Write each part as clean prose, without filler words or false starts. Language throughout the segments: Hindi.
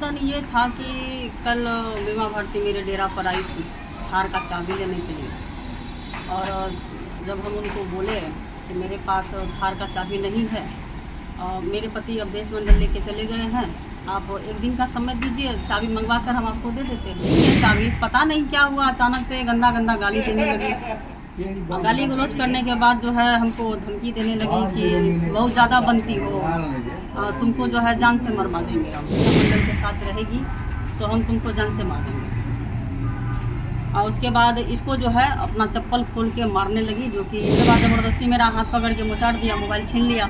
आवेदन ये था कि कल बीमा भारती मेरे डेरा पर आई थी थार का चाबी लेने के लिए, और जब हम उनको बोले कि मेरे पास थार का चाबी नहीं है, मेरे पति अब देश मंडल लेके चले गए हैं, आप एक दिन का समय दीजिए, चाबी मंगवा कर हम आपको दे देते हैं। ये चाबी पता नहीं क्या हुआ, अचानक से गंदा गंदा गाली देने लगी। गाली गलौज करने के बाद जो है हमको धमकी देने लगी कि बहुत ज़्यादा बनती हो, तुमको जो है जान से मरवा देंगे, हम मंडल के साथ रहेगी तो हम तुमको जान से मार देंगे। और उसके बाद इसको जो है अपना चप्पल खोल के मारने लगी, जो कि उसके बाद ज़बरदस्ती मेरा हाथ पकड़ के मुचाड़ दिया, मोबाइल छीन लिया।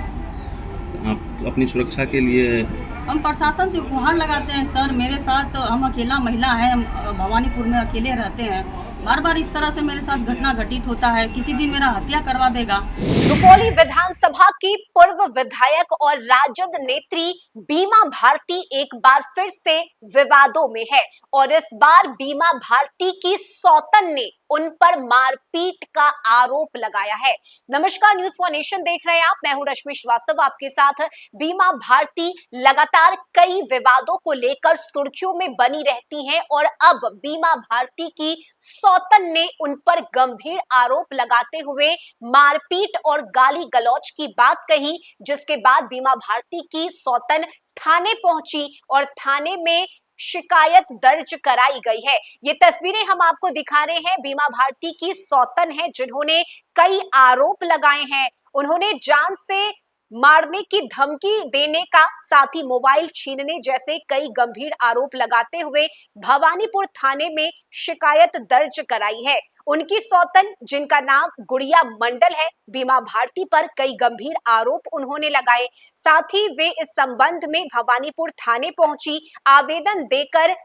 आप अपनी सुरक्षा के लिए हम प्रशासन से गुहार लगाते हैं, सर मेरे साथ, हम अकेला महिला हैं, हम भवानीपुर में अकेले रहते हैं, बार बार इस तरह से मेरे साथ घटना घटित होता है, किसी दिन मेरा हत्या करवा देगा। रुपौली विधानसभा की पूर्व विधायक और राजद नेत्री बीमा भारती एक बार फिर से विवादों में है, और इस बार बीमा भारती की सौतन ने उन पर मारपीट का आरोप लगाया है। नमस्कार, न्यूज़ फॉर नेशन देख रहे हैं आप, मैं हूं रश्मि श्रीवास्तव आपके साथ। बीमा भारती लगातार कई विवादों को लेकर सुर्खियों में बनी रहती हैं, और अब बीमा भारती की सौतन ने उन पर गंभीर आरोप लगाते हुए मारपीट और गाली गलौज की बात कही, जिसके बाद बीमा भारती की सौतन थाने पहुंची और थाने में शिकायत दर्ज कराई गई है। ये तस्वीरें हम आपको दिखा रहे हैं, बीमा भारती की सौतन है जिन्होंने कई आरोप लगाए हैं। उन्होंने जान से मारने की धमकी देने का, साथ ही मोबाइल छीनने जैसे कई गंभीर आरोप लगाते हुए भवानीपुर थाने में शिकायत दर्ज कराई है। उनकी सौतन, जिनका नाम गुड़िया मंडल है, बीमा भारती पर कई गंभीर आरोप उन्होंने लगाए। साथ ही वे इस संबंध में भवानीपुर थाने पहुंची, आवेदन देकर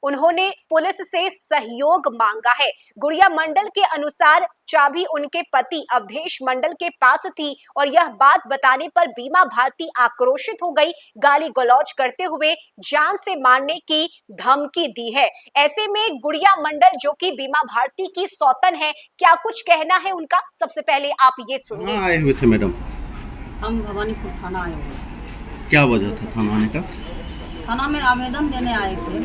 उन्होंने पुलिस से सहयोग मांगा है। गुड़िया मंडल के अनुसार चाबी उनके पति अवधेश मंडल के पास थी, और यह बात बताने पर बीमा भारती आक्रोशित हो गई, गाली गलौज करते हुए जान से मारने की धमकी दी है। ऐसे में गुड़िया मंडल, जो कि बीमा भारती की सौतन है, क्या कुछ कहना है उनका, सबसे पहले आप ये सुनिए। आए हुए थे मैडम? हम भवानीपुर थाना आए हुए। क्या वजह था थाना आने का? थाना में आवेदन देने आए थे।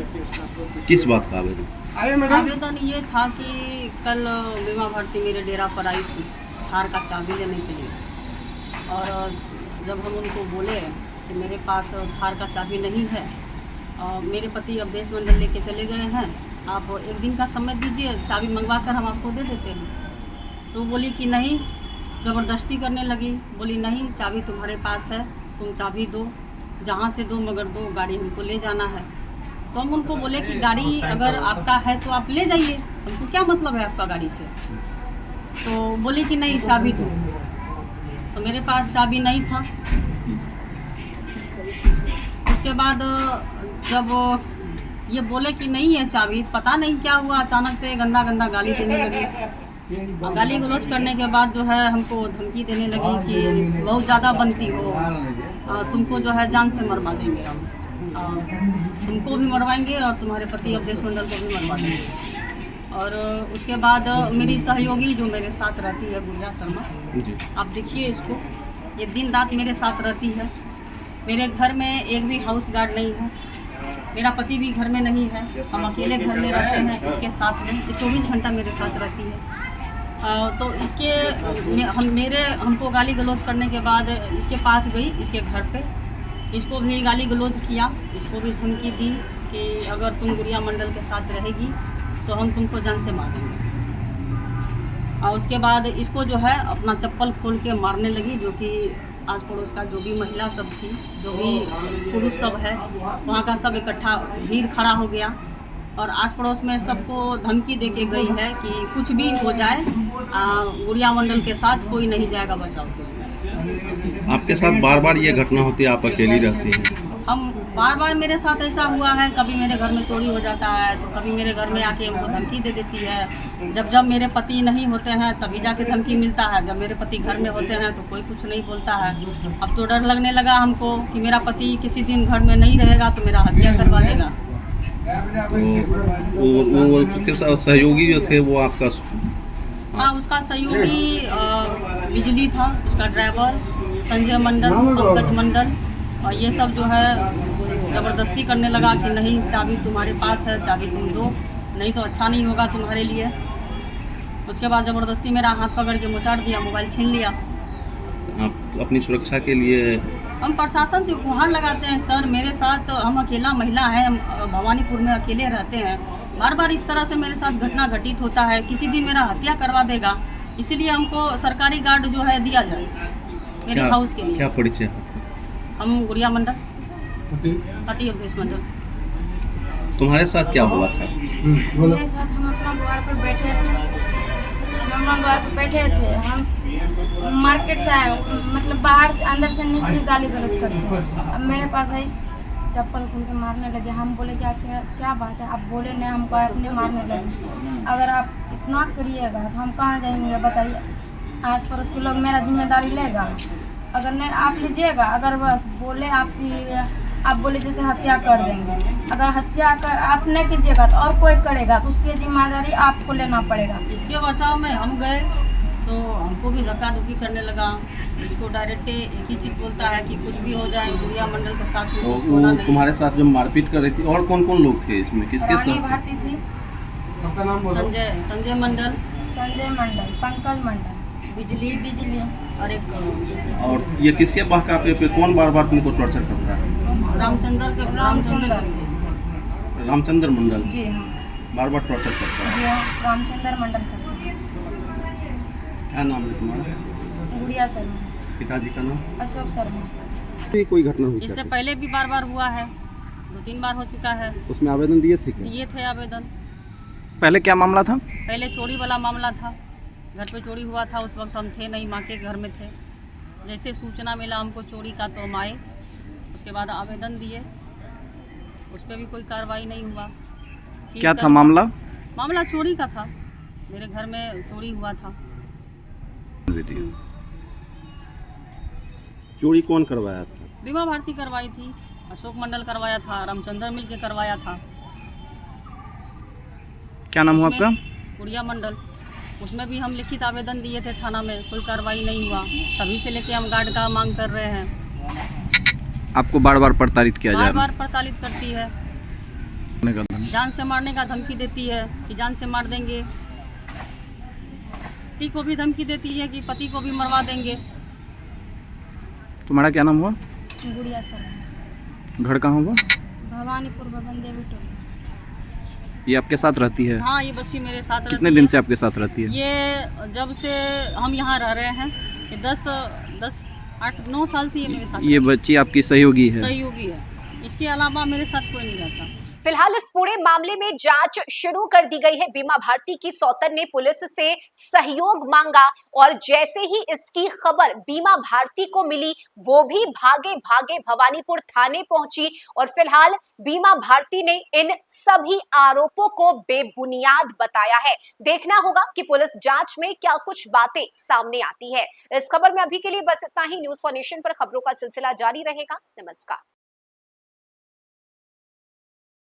किस बात का आवेदन? आवेदन ये था कि कल बीमा भारती मेरे डेरा पर आई थी थार का चाबी लेने के लिए, और जब हम उनको बोले कि मेरे पास थार का चाबी नहीं है, मेरे पति अब देश मंडल लेके चले गए हैं, आप एक दिन का समय दीजिए, चाबी मंगवा कर हम आपको दे देते हैं। तो बोली कि नहीं, ज़बरदस्ती करने लगी, बोली नहीं, चाबी तुम्हारे पास है, तुम चाबी दो, जहाँ से दो मगर दो, गाड़ी हमको ले जाना है। तो हम उनको बोले कि गाड़ी अगर आपका है तो आप ले जाइए, हमको क्या मतलब है आपका गाड़ी से। तो बोली कि नहीं, चाबी दो। तो मेरे पास चाबी नहीं था। उसके बाद जब ये बोले कि नहीं है चाबी, पता नहीं क्या हुआ, अचानक से गंदा गंदा गाली देने लगी। गाली गलौज करने के बाद जो है हमको धमकी देने लगी कि बहुत ज़्यादा बनती हो, तुमको जो है जान से मरवा देंगे, हम तुमको भी मरवाएंगे और तुम्हारे पति अवधेश मंडल को भी मरवा देंगे। और उसके बाद मेरी सहयोगी जो मेरे साथ रहती है, गुड़िया शर्मा, आप देखिए इसको, ये दिन रात मेरे साथ रहती है। मेरे घर में एक भी हाउस गार्ड नहीं है, मेरा पति भी घर में नहीं है, हम अकेले घर में रहते हैं इसके साथ में, 24 घंटा मेरे साथ रहती है। तो इसके हमको गाली गलौज करने के बाद इसके पास गई, इसके घर पे, इसको भी गाली गलौज किया, इसको भी धमकी दी कि अगर तुम गुड़िया मंडल के साथ रहेगी तो हम तुमको जान से मारेंगे। और उसके बाद इसको जो है अपना चप्पल खोल के मारने लगी, जो कि आस पड़ोस का जो भी महिला सब थी, जो भी पुरुष सब है, वहाँ का सब इकट्ठा भीड़ खड़ा हो गया, और आस पड़ोस में सबको धमकी दे के गई है कि कुछ भी हो जाए, गुड़िया मंडल के साथ कोई नहीं जाएगा बचाव के लिए। आपके साथ बार बार ये घटना होती है, आप अकेली रहती हैं? हम बार बार मेरे साथ ऐसा हुआ है, कभी मेरे घर में चोरी हो जाता है, तो कभी मेरे घर में आके हमको धमकी दे देती है। जब मेरे पति नहीं होते हैं तभी जाके धमकी मिलता है, जब मेरे पति घर में होते हैं तो कोई कुछ नहीं बोलता है। अब तो डर लगने लगा हमको कि मेरा पति किसी दिन घर में नहीं रहेगा तो मेरा हत्या करवा देगा। वो सहयोगी जो थे वो आपका? हाँ, उसका सहयोगी बिजली था, उसका ड्राइवर संजय मंडल, पंकज मंडल, और ये सब जो है ज़बरदस्ती करने लगा कि नहीं चाबी तुम्हारे पास है, चाबी तुम दो, नहीं तो अच्छा नहीं होगा तुम्हारे लिए। उसके बाद ज़बरदस्ती मेरा हाथ पकड़ के मुचाड़ दिया, मोबाइल छीन लिया। आप अपनी सुरक्षा के लिए हम प्रशासन से गुहार लगाते हैं सर, मेरे साथ हम अकेला महिला हैं, हम भवानीपुर में अकेले रहते हैं, बार बार इस तरह से मेरे साथ घटना घटित होता है, किसी दिन मेरा हत्या करवा देगा, इसीलिए हमको सरकारी गार्ड जो है दिया जाए मेरे हाउस के लिए। क्या परिचय है? हम गुड़िया मंडल, पति अवधेश मंडल। तुम्हारे साथ क्या हुआ था? मेरे साथ हम अपना द्वार पर बैठे थे, हम मार्केट से आए, मतलब बाहर से अंदर से निकली गाली गलौज करते। अब मेरे पास आई चप्पल खोल के मारने लगे। हम बोले क्या बात है? आप बोले नहीं, हमको अपने मारने लगे। अगर आप इतना करिएगा तो हम कहाँ जाएंगे बताइए? आस पड़ोस के लोग मेरा जिम्मेदारी लेगा? अगर नहीं आप लीजिएगा, अगर वह बोले आप बोले जैसे हत्या कर देंगे, अगर हत्या कर आप नहीं कीजिएगा तो और कोई करेगा, तो उसकी जिम्मेदारी आपको लेना पड़ेगा। इसके बचाव में हम गए तो हमको भी धक्का धुक्की करने लगा। इसको डायरेक्ट एक ही चीज बोलता है कि कुछ भी हो जाए गुड़िया मंडल के साथ वो सोना नहीं। तुम्हारे साथ जब मारपीट कर रही थी और कौन कौन लोग थे इसमें, किसके रानी साथ? भारती थी, संजय मंडल, संजय मंडल, पंकज मंडल, बिजली और एक और ये किसके बहकावे पे कौन बार बार तुमको टॉर्चर करता है? रामचंद्र मंडल जी हाँ, बार बार टॉर्चर करता है। जी हाँ, रामचंद्र मंडल करते हैं। क्या नाम है तुम्हारा? गुड़िया शर्मा, पिताजी का नाम? अशोक शर्मा। कोई घटना हुई इससे पहले भी बार हुआ है, 2-3 बार हो चुका है। उसमें आवेदन दिए थे क्या? दिए थे आवेदन। पहले क्या मामला था? पहले चोरी वाला मामला था, घर पे चोरी हुआ था, उस वक्त हम थे नहीं, माँ के घर में थे। जैसे सूचना मिला हमको चोरी का तो हम आए, उसके बाद आवेदन दिए, उस पर भी कोई कार्रवाई नहीं हुआ। क्या था मामला? मामला चोरी का था, मेरे घर में चोरी हुआ था। चोरी कौन करवाया था? बीमा भारती करवाई थी, अशोक मंडल करवाया था, रामचंद्र मिल के करवाया था। क्या नाम हुआ आपका? गुड़िया मंडल। उसमें भी हम लिखित आवेदन दिए थे थाना में, कोई कार्रवाई नहीं हुआ। तभी से लेके हम गार्ड का मांग कर रहे हैं। आपको बार बार प्रताड़ित किया जा रहा बार प्रताड़ित करती है, जान से मारने का धमकी देती है कि जान से मार देंगे। पति को भी धमकी देती है कि पति को भी मरवा देंगे। तुम्हारा क्या नाम हुआ? गुड़िया शर्मा, घर कहाँ हुआ? भवानीपुर भवन देवी टोला। ये आपके साथ रहती है? हाँ, ये बच्ची मेरे साथ रहती कितने दिन से आपके साथ रहती है? ये जब से हम यहाँ रह रहे हैं, ये 8-9 साल से ये मेरे साथ ये बच्ची आपकी सहयोगी है? सहयोगी है, इसके अलावा मेरे साथ कोई नहीं रहता। फिलहाल इस पूरे मामले में जांच शुरू कर दी गई है। बीमा भारती की सौतन ने पुलिस से सहयोग मांगा और जैसे ही इसकी खबर बीमा भारती को मिली, वो भी भागे भागे भवानीपुर थाने पहुंची और फिलहाल बीमा भारती ने इन सभी आरोपों को बेबुनियाद बताया है। देखना होगा कि पुलिस जांच में क्या कुछ बातें सामने आती है। इस खबर में अभी के लिए बस इतना ही। न्यूज़ फॉर नेशन पर खबरों का सिलसिला जारी रहेगा। नमस्कार।